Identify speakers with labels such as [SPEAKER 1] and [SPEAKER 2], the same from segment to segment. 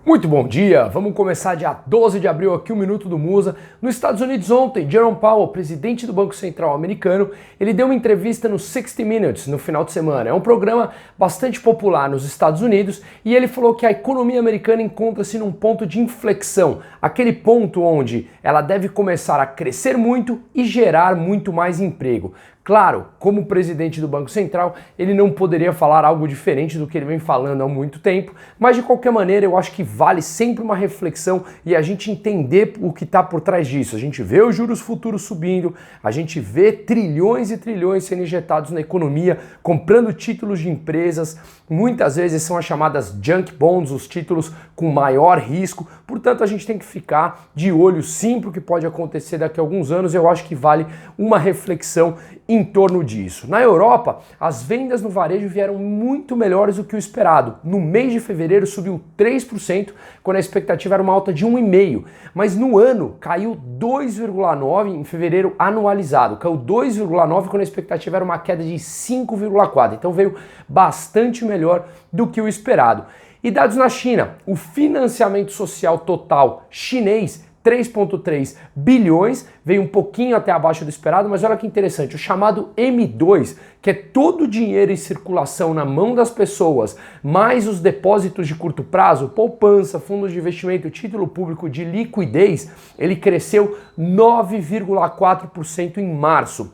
[SPEAKER 1] Muito bom dia! Vamos começar dia 12 de abril aqui o Minuto do Musa. Nos Estados Unidos ontem, Jerome Powell, presidente do Banco Central americano, ele deu uma entrevista no 60 Minutes no final de semana. É um programa bastante popular nos Estados Unidos e ele falou que a economia americana encontra-se num ponto de inflexão, aquele ponto onde ela deve começar a crescer muito e gerar muito mais emprego. Claro, como presidente do Banco Central, ele não poderia falar algo diferente do que ele vem falando há muito tempo, mas de qualquer maneira eu acho que vale sempre uma reflexão e a gente entender o que está por trás disso. A gente vê os juros futuros subindo, a gente vê trilhões e trilhões sendo injetados na economia, comprando títulos de empresas, muitas vezes são as chamadas junk bonds, os títulos com maior risco, portanto a gente tem que ficar de olho sim para o que pode acontecer daqui a alguns anos. Eu acho que vale uma reflexão em torno disso. Na Europa, as vendas no varejo vieram muito melhores do que o esperado. No mês de fevereiro subiu 3%, quando a expectativa era uma alta de 1,5%, mas no ano caiu 2,9% em fevereiro anualizado, caiu 2,9% quando a expectativa era uma queda de 5,4%, então veio bastante melhor do que o esperado. E dados na China, o financiamento social total chinês 3,3 bilhões, veio um pouquinho até abaixo do esperado, mas olha que interessante, o chamado M2, que é todo o dinheiro em circulação na mão das pessoas, mais os depósitos de curto prazo, poupança, fundos de investimento, título público de liquidez, ele cresceu 9,4% em março.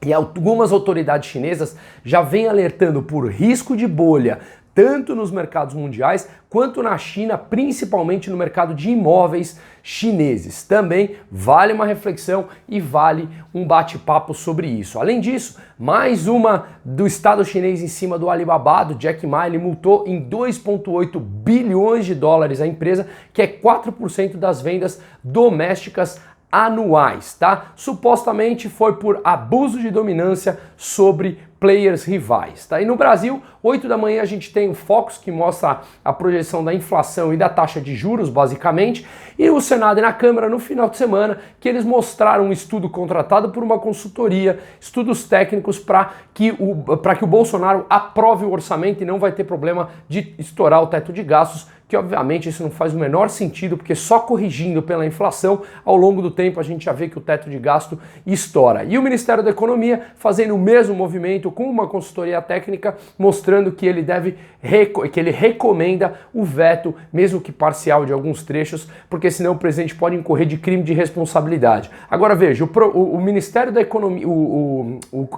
[SPEAKER 1] E algumas autoridades chinesas já vêm alertando por risco de bolha, tanto nos mercados mundiais quanto na China, principalmente no mercado de imóveis chineses. Também vale uma reflexão e vale um bate-papo sobre isso. Além disso, mais uma do Estado chinês em cima do Alibaba, do Jack Ma, ele multou em 2,8 bilhões de dólares a empresa, que é 4% das vendas domésticas anuais, tá? Supostamente foi por abuso de dominância sobre players rivais, tá? E no Brasil, 8 da manhã a gente tem o Focus, que mostra a projeção da inflação e da taxa de juros, basicamente, e o Senado e na Câmara no final de semana, que eles mostraram um estudo contratado por uma consultoria, estudos técnicos para que o Bolsonaro aprove o orçamento e não vai ter problema de estourar o teto de gastos, que obviamente isso não faz o menor sentido, porque só corrigindo pela inflação, ao longo do tempo a gente já vê que o teto de gasto estoura. E o Ministério da Economia fazendo o mesmo movimento com uma consultoria técnica, mostrando que ele recomenda o veto, mesmo que parcial, de alguns trechos, porque senão o presidente pode incorrer de crime de responsabilidade. Agora veja, o Ministério da Economia,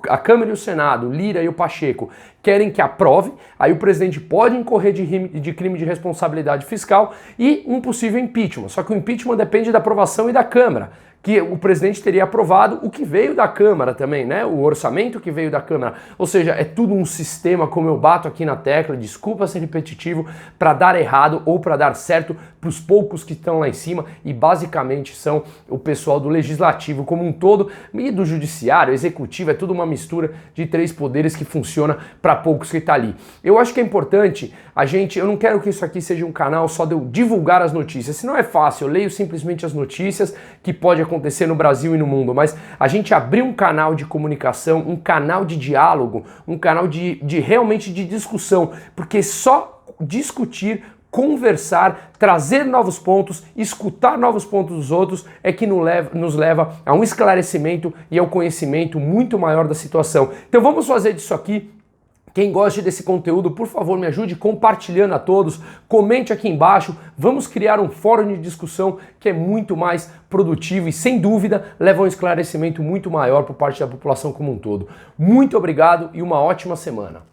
[SPEAKER 1] a Câmara e o Senado, o Lira e o Pacheco, querem que aprove, aí o presidente pode incorrer de crime de responsabilidade fiscal e um possível impeachment. Só que o impeachment depende da aprovação e da Câmara, que o presidente teria aprovado o que veio da Câmara também, né? O orçamento que veio da Câmara. Ou seja, é tudo um sistema, como eu bato aqui na tecla, desculpa ser repetitivo, para dar errado ou para dar certo para os poucos que estão lá em cima, e basicamente são o pessoal do legislativo como um todo e do judiciário, executivo, é tudo uma mistura de três poderes que funciona para poucos que está ali. Eu acho que é importante eu não quero que isso aqui seja um canal só de eu divulgar as notícias, senão é fácil, eu leio simplesmente as notícias que pode acontecer no Brasil e no mundo, mas a gente abrir um canal de comunicação, um canal de diálogo, um canal de realmente de discussão, porque só discutir, conversar, trazer novos pontos, escutar novos pontos dos outros é que nos leva a um esclarecimento e ao conhecimento muito maior da situação. Então vamos fazer disso aqui. Quem gosta desse conteúdo, por favor, me ajude compartilhando a todos, comente aqui embaixo, vamos criar um fórum de discussão que é muito mais produtivo e, sem dúvida, leva a um esclarecimento muito maior por parte da população como um todo. Muito obrigado e uma ótima semana.